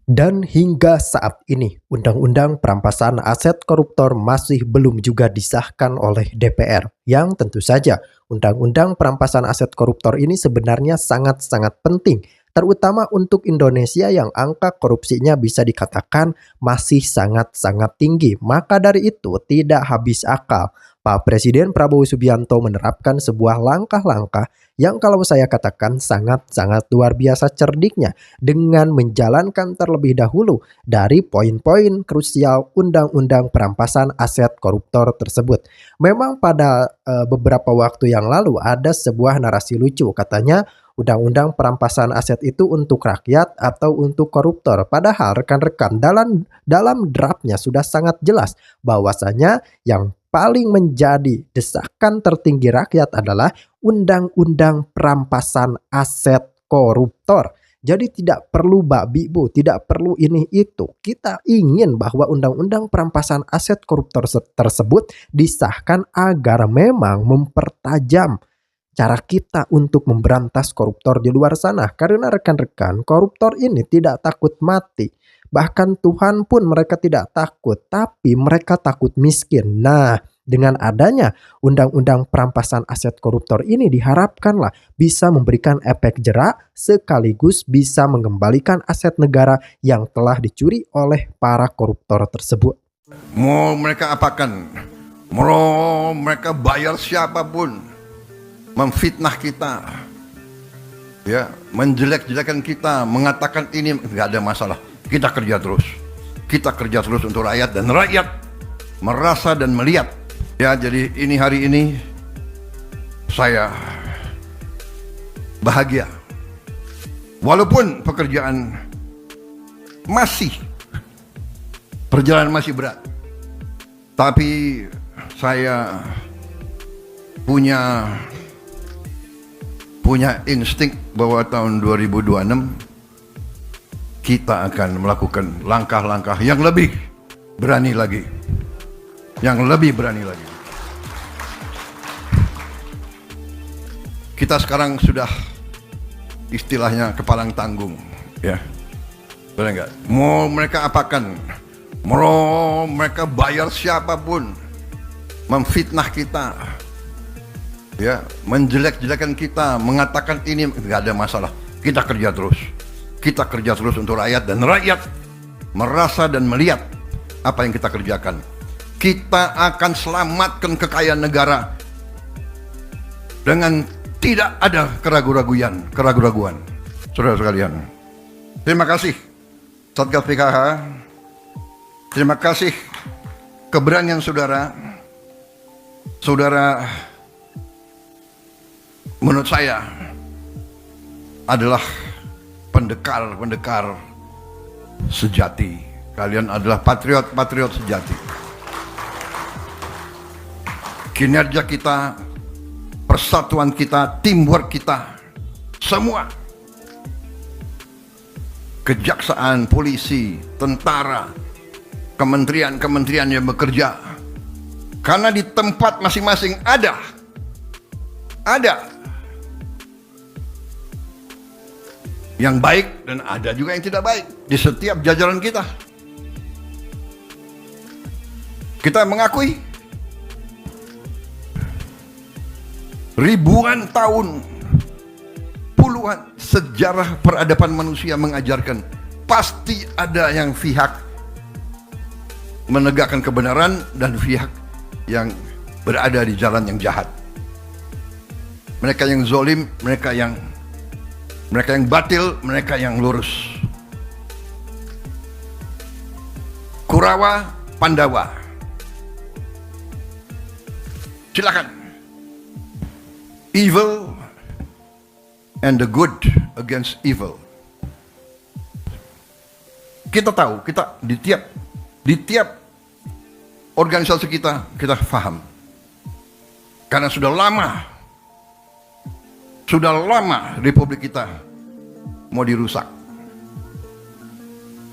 Dan hingga saat ini, Undang-Undang Perampasan Aset Koruptor masih belum juga disahkan oleh DPR. Yang tentu saja, Undang-Undang Perampasan Aset Koruptor ini sebenarnya sangat-sangat penting, terutama untuk Indonesia yang angka korupsinya bisa dikatakan masih sangat-sangat tinggi. Maka dari itu, tidak habis akal Pak Presiden Prabowo Subianto menerapkan sebuah langkah-langkah yang kalau saya katakan sangat-sangat luar biasa cerdiknya dengan menjalankan terlebih dahulu dari poin-poin krusial Undang-Undang Perampasan Aset Koruptor tersebut. Memang pada beberapa waktu yang lalu ada sebuah narasi lucu, katanya Undang-Undang Perampasan Aset itu untuk rakyat atau untuk koruptor. Padahal rekan-rekan dalam draftnya sudah sangat jelas bahwasanya yang paling menjadi desakan tertinggi rakyat adalah Undang-Undang Perampasan Aset Koruptor. Jadi tidak perlu babi bu, tidak perlu ini itu. Kita ingin bahwa Undang-Undang Perampasan Aset Koruptor tersebut disahkan agar memang mempertajam cara kita untuk memberantas koruptor di luar sana. Karena rekan-rekan, koruptor ini tidak takut mati. Bahkan Tuhan pun mereka tidak takut, tapi mereka takut miskin. Nah, dengan adanya Undang-Undang Perampasan Aset Koruptor ini diharapkanlah bisa memberikan efek jerak sekaligus bisa mengembalikan aset negara yang telah dicuri oleh para koruptor tersebut. Mau mereka apakan, mau mereka bayar siapapun, memfitnah kita, ya, menjelek-jelekan kita, mengatakan ini, nggak ada masalah. Kita kerja terus. Kita kerja terus untuk rakyat dan rakyat merasa dan melihat. Ya, jadi ini hari ini saya bahagia. Walaupun perjalanan masih berat. Tapi saya punya insting bahwa tahun 2026 kita akan melakukan langkah-langkah yang lebih berani lagi. Kita sekarang sudah istilahnya kepalang tanggung, ya. Benar nggak? Mau mereka apakan, mau mereka bayar siapapun, memfitnah kita, ya, menjelek-jelekan kita, mengatakan ini, nggak ada masalah. Kita kerja terus. Kita kerja terus untuk rakyat dan rakyat merasa dan melihat apa yang kita kerjakan. Kita akan selamatkan kekayaan negara dengan tidak ada keraguan. Saudara sekalian, terima kasih Satgas PKH, terima kasih keberanian saudara menurut saya adalah pendekar sejati. Kalian adalah patriot sejati. Kinerja kita, persatuan kita, teamwork kita, semua, kejaksaan, polisi, tentara, kementerian yang bekerja, karena di tempat masing-masing ada yang baik dan ada juga yang tidak baik di setiap jajaran kita. Kita mengakui ribuan tahun, puluhan sejarah peradaban manusia mengajarkan pasti ada yang pihak menegakkan kebenaran dan pihak yang berada di jalan yang jahat. Mereka yang zolim, mereka yang batil, mereka yang lurus. Kurawa, Pandawa. Silakan. Evil and the good against evil. Kita tahu, kita di tiap organisasi kita paham. Karena sudah lama Republik kita mau dirusak.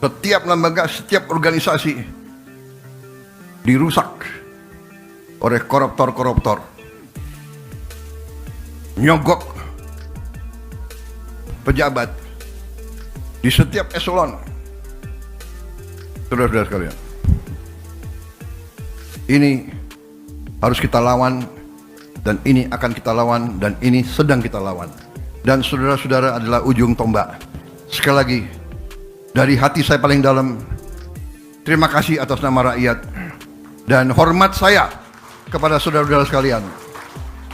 Setiap lembaga, setiap organisasi dirusak oleh koruptor, nyogok pejabat di setiap eselon, Saudara-saudara sekalian, ini harus kita lawan, dan ini akan kita lawan, dan ini sedang kita lawan. Dan saudara-saudara adalah ujung tombak. Sekali lagi, dari hati saya paling dalam, terima kasih atas nama rakyat, dan hormat saya kepada saudara-saudara sekalian.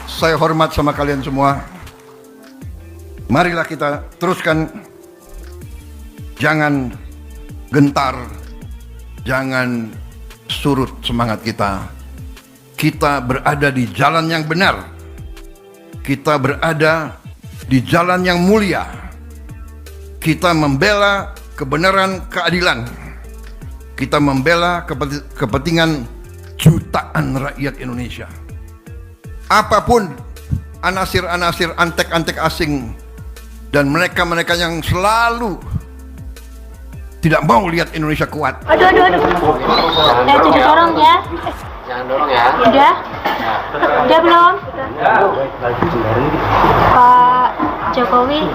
Saya hormat sama kalian semua. Marilah kita teruskan, jangan gentar, jangan surut semangat kita. Kita berada di jalan yang benar. Kita berada di jalan yang mulia. Kita membela kebenaran, keadilan. Kita membela kepentingan jutaan rakyat Indonesia. Apapun anasir-anasir, antek-antek asing, dan mereka-mereka yang selalu tidak mau lihat Indonesia kuat. Aduh. Jangan dorong ya. Jangan dorong ya. Udah belum? Pak Jokowi,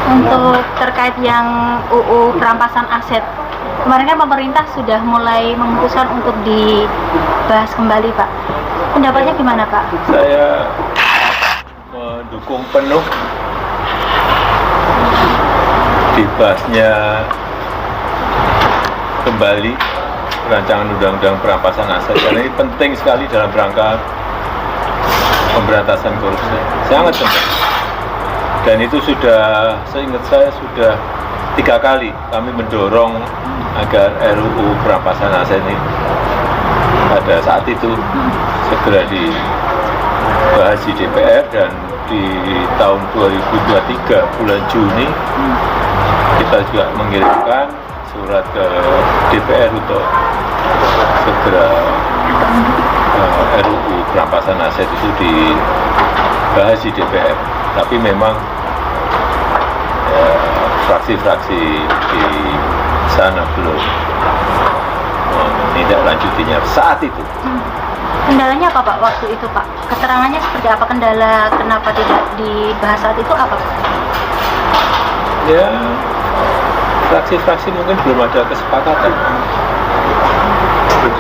untuk terkait yang UU perampasan aset, kemarin kan pemerintah sudah mulai memutuskan untuk dibahas kembali, Pak. Pendapatnya gimana, Pak? Saya mendukung penuh dibahasnya kembali rancangan undang-undang perampasan aset, karena ini penting sekali dalam rangka pemberantasan korupsi, sangat penting. Dan itu sudah, seingat saya sudah 3 kali kami mendorong agar RUU perampasan aset ini pada saat itu segera dibahas di DPR, dan di tahun 2023 bulan Juni kita juga mengirimkan surat ke DPR untuk segera RUU perampasan aset itu dibahas di DPR. Tapi memang fraksi-fraksi di sana belum menindaklanjutinya saat itu. Kendalanya apa, Pak, waktu itu, Pak? Keterangannya seperti apa? Kendala kenapa tidak dibahas saat itu apa, Pak? Ya, fraksi-fraksi mungkin belum ada kesepakatan,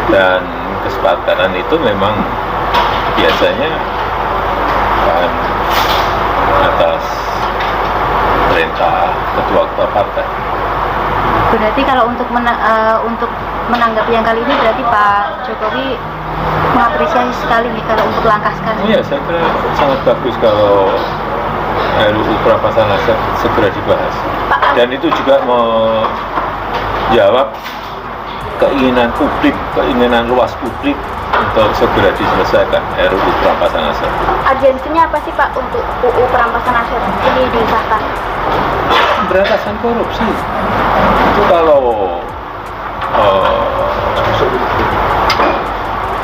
dan kesepakatan itu memang biasanya kan atas perintah ketua-ketua partai. Berarti kalau untuk menanggapi yang kali ini, berarti Pak Jokowi mengapresiasi sekali nih kalau untuk langkah sekarang. Iya, saya kira sangat bagus kalau RUU perampasan aset segera dibahas. Dan itu juga menjawab keinginan publik, keinginan luas publik untuk segera diselesaikan RUU perampasan aset. Urgensinya apa sih, Pak, untuk UU perampasan aset ini disahkan? Pemberantasan korupsi itu kalau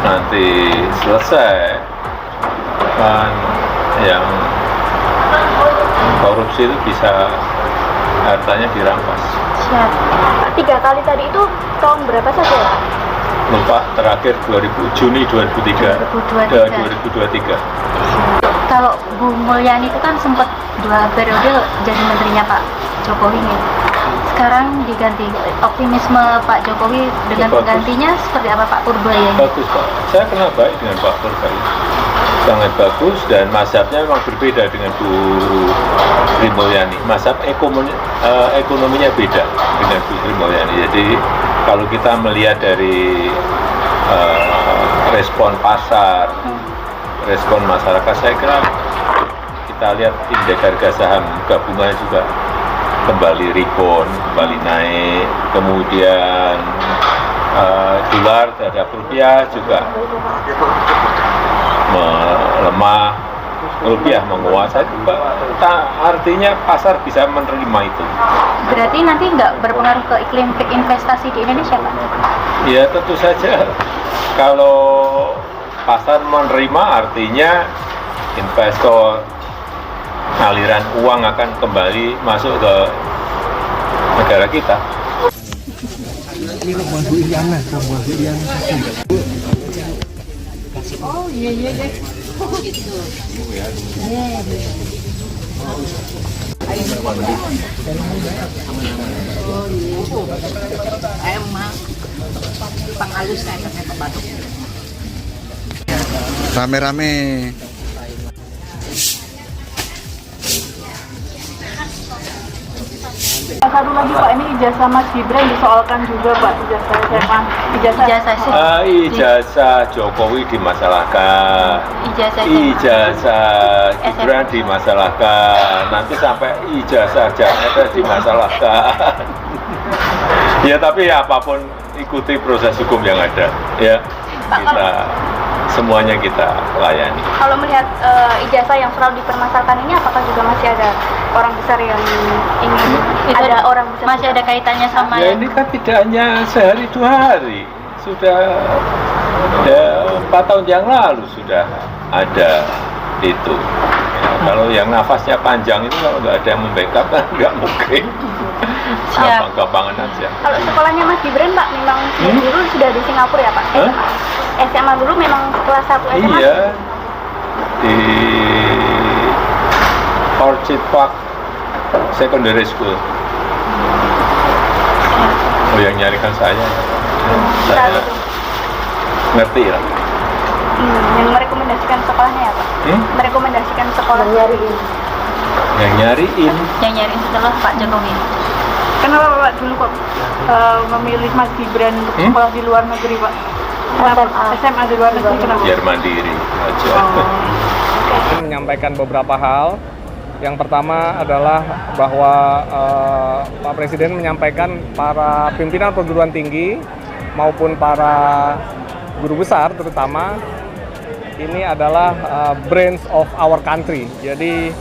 nanti selesai kan, yang korupsi itu bisa hartanya dirampas. Siap. 3 kali tadi itu tahun berapa saja, Pak? Lupa, terakhir Juni 2023. Kalau Bu Mulyani itu kan sempat 2 periode jadi menterinya Pak Jokowi nih. Sekarang diganti. Optimisme Pak Jokowi dengan penggantinya seperti apa, Pak Purbaya? Bagus, Pak. Saya kenal baik dengan Pak Purbaya. Sangat bagus, dan mazhabnya memang berbeda dengan Bu Sri Mulyani. Mazhab ekonominya beda dengan Bu Sri Mulyani. Jadi kalau kita melihat dari respon pasar, respon masyarakat, saya kira kita lihat indeks harga saham gabungan juga kembali rebound, kembali naik. Kemudian dolar terhadap rupiah juga melemah, rupiah menguasai. Artinya pasar bisa menerima itu. Berarti nanti nggak berpengaruh ke iklim investasi di Indonesia, Pak? Ya tentu saja. Kalau pasar menerima, artinya investor, aliran uang akan kembali masuk ke negara kita. Oh iya deh. Oh gitu. Emang halus saya pakai pembatuk. Rame-rame. Satu lagi Pak, ini ijazah Mas Gibran disoalkan juga Pak, ijazah SMA. Ijazah Jokowi dimasalahkan, ijazah Gibran dimasalahkan, nanti sampai ijazah Jakarta dimasalahkan. Ya tapi apapun ikuti proses hukum yang ada, ya kita semuanya kita layani. Kalau melihat ijazah yang selalu dipermasalahkan ini, apakah juga masih ada orang besar yang ingin ada orang besar masih ada kaitannya sama ya ini kan tidak hanya sehari 2 hari, sudah 4 tahun yang lalu sudah ada itu. Ya, kalau yang nafasnya panjang itu kalau nggak ada yang membackup kan nggak mungkin. Gampang-gampangan aja. Kalau sekolahnya Mas Gibran Pak, memang dulu sudah di Singapura ya Pak? SMA dulu memang kelas 1 SMA? Iya, di Orchid Park Secondary School. Oh yang nyarikan saya ngerti lah. Yang merekomendasikan sekolahnya ya Pak? Merekomendasikan sekolah Yang nyariin setelah Pak Jokowi. Kenapa Pak dulu kok memilih Mas Gibran untuk sekolah di luar negeri Pak? SMA di luar negeri kenapa? biar mandiri aja. Menyampaikan beberapa hal. Yang pertama adalah bahwa Pak Presiden menyampaikan para pimpinan perguruan tinggi maupun para guru besar terutama ini adalah brains of our country. Jadi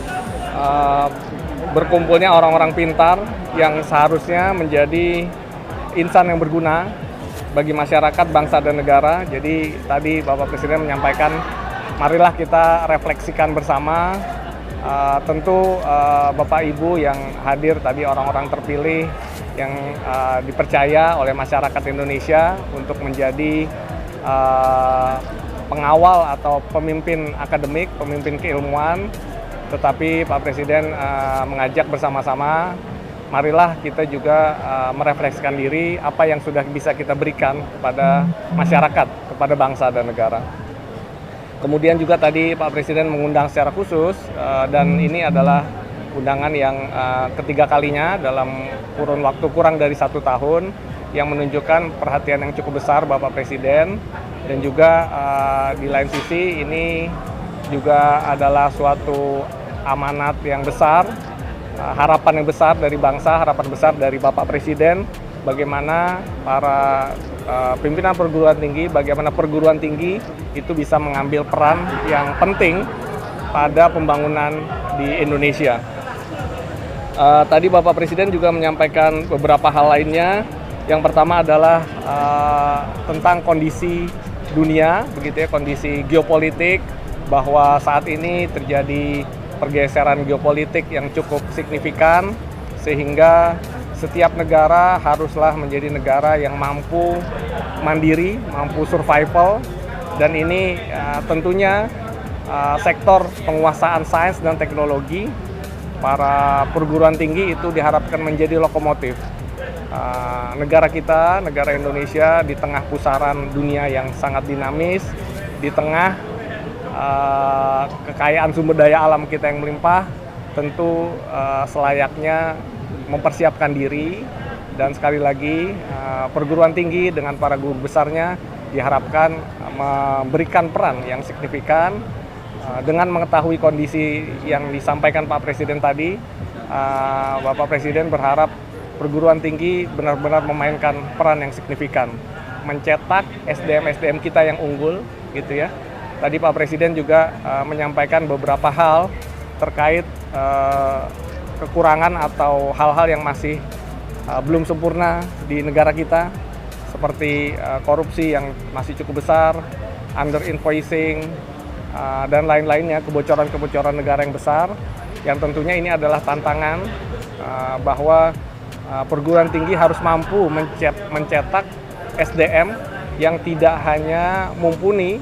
berkumpulnya orang-orang pintar yang seharusnya menjadi insan yang berguna bagi masyarakat, bangsa, dan negara. Jadi tadi Bapak Presiden menyampaikan, marilah kita refleksikan bersama. Tentu Bapak Ibu yang hadir tadi orang-orang terpilih yang dipercaya oleh masyarakat Indonesia untuk menjadi pengawal atau pemimpin akademik, pemimpin keilmuan. Tetapi Pak Presiden mengajak bersama-sama, marilah kita juga merefleksikan diri apa yang sudah bisa kita berikan kepada masyarakat, kepada bangsa dan negara. Kemudian juga tadi Pak Presiden mengundang secara khusus dan ini adalah undangan yang ketiga kalinya dalam kurun waktu kurang dari 1 tahun yang menunjukkan perhatian yang cukup besar Bapak Presiden dan juga di lain sisi ini juga adalah suatu amanat yang besar, harapan yang besar dari bangsa, harapan besar dari Bapak Presiden, bagaimana para pimpinan perguruan tinggi, bagaimana perguruan tinggi itu bisa mengambil peran yang penting pada pembangunan di Indonesia. Tadi Bapak Presiden juga menyampaikan beberapa hal lainnya. Yang pertama adalah tentang kondisi dunia, begitu ya, kondisi geopolitik, bahwa saat ini terjadi pergeseran geopolitik yang cukup signifikan sehingga setiap negara haruslah menjadi negara yang mampu mandiri, mampu survival, dan ini tentunya sektor penguasaan sains dan teknologi para perguruan tinggi itu diharapkan menjadi lokomotif negara kita, negara Indonesia di tengah pusaran dunia yang sangat dinamis, di tengah kekayaan sumber daya alam kita yang melimpah, tentu selayaknya mempersiapkan diri dan sekali lagi perguruan tinggi dengan para guru besarnya diharapkan memberikan peran yang signifikan dengan mengetahui kondisi yang disampaikan Pak Presiden tadi. Bapak Presiden berharap perguruan tinggi benar-benar memainkan peran yang signifikan, mencetak SDM-SDM kita yang unggul, gitu ya. Tadi Pak Presiden juga menyampaikan beberapa hal terkait kekurangan atau hal-hal yang masih belum sempurna di negara kita, seperti korupsi yang masih cukup besar, under invoicing, dan lain-lainnya, kebocoran-kebocoran negara yang besar, yang tentunya ini adalah tantangan bahwa perguruan tinggi harus mampu mencetak SDM yang tidak hanya mumpuni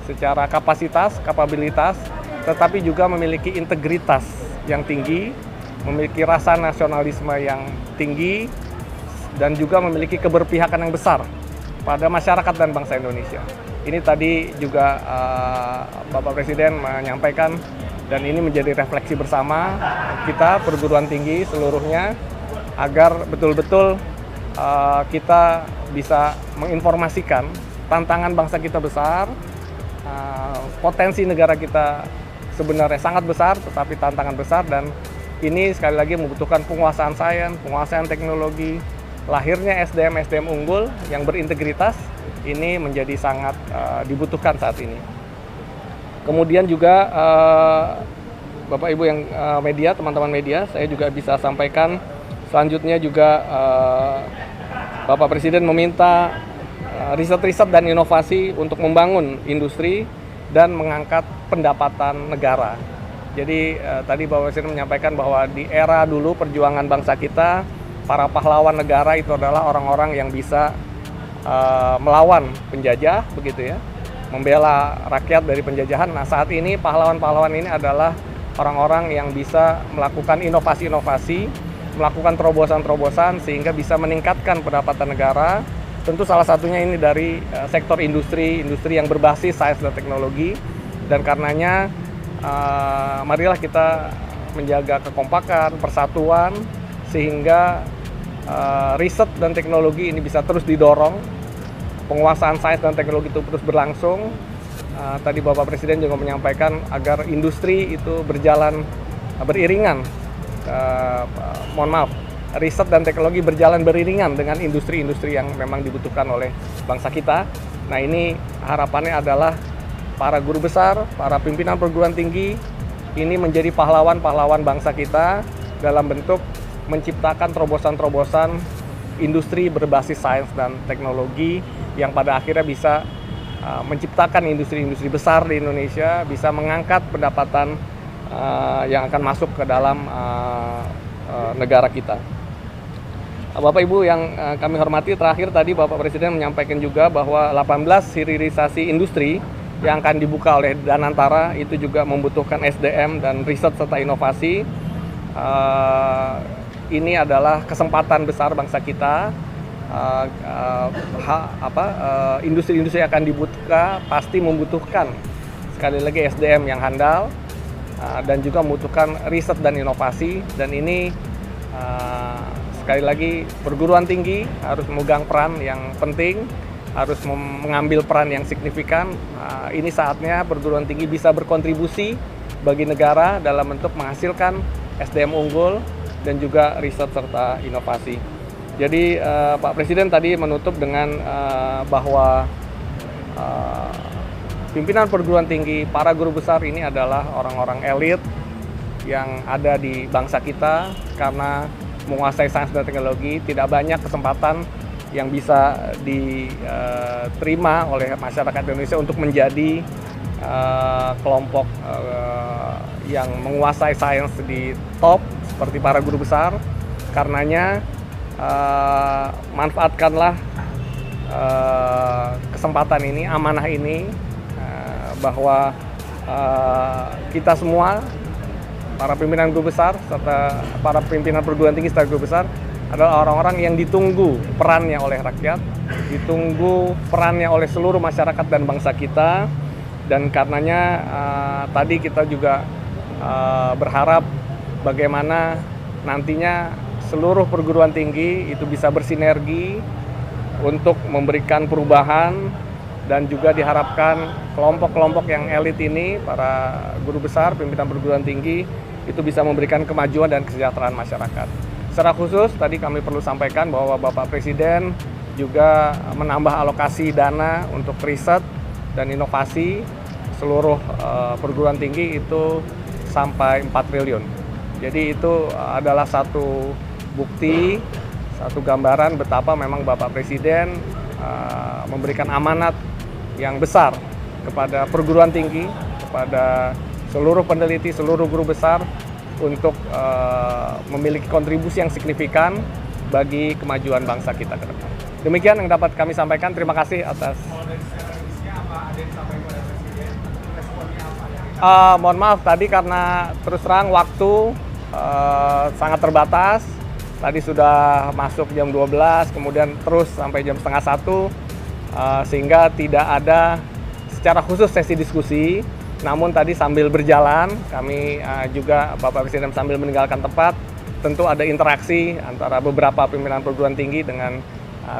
secara kapasitas, kapabilitas, tetapi juga memiliki integritas yang tinggi, memiliki rasa nasionalisme yang tinggi, dan juga memiliki keberpihakan yang besar pada masyarakat dan bangsa Indonesia. Ini tadi juga Bapak Presiden menyampaikan, dan ini menjadi refleksi bersama kita perguruan tinggi seluruhnya, agar betul-betul kita bisa menginformasikan tantangan bangsa kita besar, potensi negara kita sebenarnya sangat besar, tetapi tantangan besar, dan ini sekali lagi membutuhkan penguasaan sains, penguasaan teknologi, lahirnya SDM unggul yang berintegritas, ini menjadi sangat dibutuhkan saat ini. Kemudian juga Bapak Ibu yang media, teman-teman media, saya juga bisa sampaikan selanjutnya juga Bapak Presiden meminta riset-riset dan inovasi untuk membangun industri dan mengangkat pendapatan negara. Jadi tadi Bapak Presiden menyampaikan bahwa di era dulu perjuangan bangsa kita, para pahlawan negara itu adalah orang-orang yang bisa melawan penjajah, begitu ya, membela rakyat dari penjajahan. Nah, saat ini pahlawan-pahlawan ini adalah orang-orang yang bisa melakukan inovasi-inovasi, melakukan terobosan-terobosan sehingga bisa meningkatkan pendapatan negara. Tentu salah satunya ini dari sektor industri yang berbasis sains dan teknologi, dan karenanya marilah kita menjaga kekompakan, persatuan, sehingga riset dan teknologi ini bisa terus didorong, penguasaan sains dan teknologi itu terus berlangsung. Tadi Bapak Presiden juga menyampaikan agar industri itu berjalan beriringan, riset dan teknologi berjalan beriringan dengan industri-industri yang memang dibutuhkan oleh bangsa kita. Nah, ini harapannya adalah para guru besar, para pimpinan perguruan tinggi ini menjadi pahlawan-pahlawan bangsa kita dalam bentuk menciptakan terobosan-terobosan industri berbasis sains dan teknologi yang pada akhirnya bisa menciptakan industri-industri besar di Indonesia, bisa mengangkat pendapatan yang akan masuk ke dalam negara kita. Bapak Ibu yang kami hormati, terakhir tadi Bapak Presiden menyampaikan juga bahwa 18 hilirisasi industri yang akan dibuka oleh Danantara itu juga membutuhkan SDM dan riset serta inovasi. Ini adalah kesempatan besar bangsa kita. Industri-industri yang akan dibuka pasti membutuhkan sekali lagi SDM yang handal, dan juga membutuhkan riset dan inovasi. Dan ini sekali lagi perguruan tinggi harus memegang peran yang penting, harus mengambil peran yang signifikan. Ini saatnya perguruan tinggi bisa berkontribusi bagi negara dalam bentuk menghasilkan SDM unggul dan juga riset serta inovasi. Jadi Pak Presiden tadi menutup dengan bahwa pimpinan perguruan tinggi, para guru besar ini adalah orang-orang elit yang ada di bangsa kita. Karena menguasai sains dan teknologi, tidak banyak kesempatan yang bisa diterima oleh masyarakat Indonesia untuk menjadi kelompok yang menguasai sains di top seperti para guru besar. Karenanya manfaatkanlah kesempatan ini, amanah ini, bahwa kita semua, para pimpinan guru besar serta para pimpinan perguruan tinggi serta guru besar adalah orang-orang yang ditunggu perannya oleh rakyat, ditunggu perannya oleh seluruh masyarakat dan bangsa kita. Dan karenanya tadi kita juga berharap bagaimana nantinya seluruh perguruan tinggi itu bisa bersinergi untuk memberikan perubahan, dan juga diharapkan kelompok-kelompok yang elit ini, para guru besar, pimpinan perguruan tinggi, itu bisa memberikan kemajuan dan kesejahteraan masyarakat. Secara khusus tadi kami perlu sampaikan bahwa Bapak Presiden juga menambah alokasi dana untuk riset dan inovasi seluruh perguruan tinggi itu sampai 4 triliun. Jadi itu adalah satu bukti, satu gambaran betapa memang Bapak Presiden memberikan amanat yang besar kepada perguruan tinggi, kepada seluruh peneliti, seluruh guru besar untuk memiliki kontribusi yang signifikan bagi kemajuan bangsa kita ke depan. Demikian yang dapat kami sampaikan. Terima kasih atas. Mohon maaf tadi karena terus terang waktu sangat terbatas. Tadi sudah masuk jam 12, kemudian terus sampai jam setengah 1. sehingga tidak ada secara khusus sesi diskusi. Namun tadi sambil berjalan, kami juga Bapak Presiden sambil meninggalkan tempat, tentu ada interaksi antara beberapa pimpinan perguruan tinggi dengan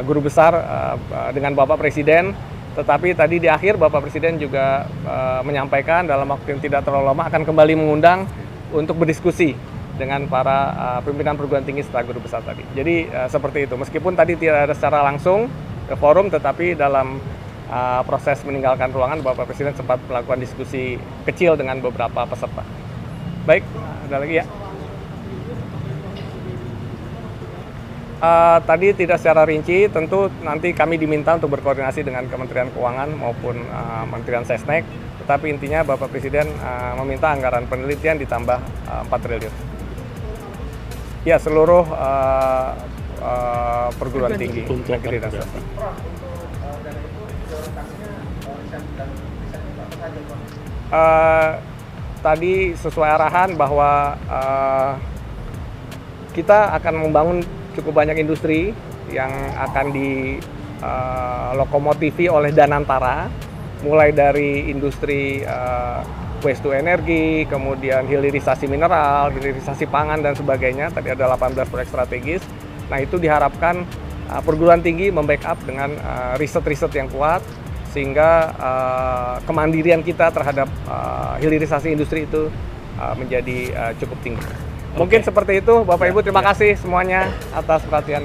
guru besar, dengan Bapak Presiden. Tetapi tadi di akhir Bapak Presiden juga menyampaikan dalam waktu yang tidak terlalu lama akan kembali mengundang untuk berdiskusi dengan para pimpinan perguruan tinggi setelah guru besar tadi. Jadi seperti itu, meskipun tadi tidak ada secara langsung ke forum, tetapi dalam proses meninggalkan ruangan Bapak Presiden sempat melakukan diskusi kecil dengan beberapa peserta. Baik, ada lagi ya? Tadi tidak secara rinci, tentu nanti kami diminta untuk berkoordinasi dengan Kementerian Keuangan maupun Kementerian Sesnek, tetapi intinya Bapak Presiden meminta anggaran penelitian ditambah 4 triliun. Ya, seluruh perguruan tinggi negeri dan swasta. Tadi sesuai arahan bahwa kita akan membangun cukup banyak industri yang akan dilokomotifi oleh Danantara, mulai dari industri waste to energy, kemudian hilirisasi mineral, hilirisasi pangan dan sebagainya. Tadi ada 18 proyek strategis. Nah, itu diharapkan perguruan tinggi membackup dengan riset-riset yang kuat, sehingga kemandirian kita terhadap hilirisasi industri itu menjadi cukup tinggi. Mungkin seperti itu, Bapak Ibu, terima kasih semuanya atas perhatiannya.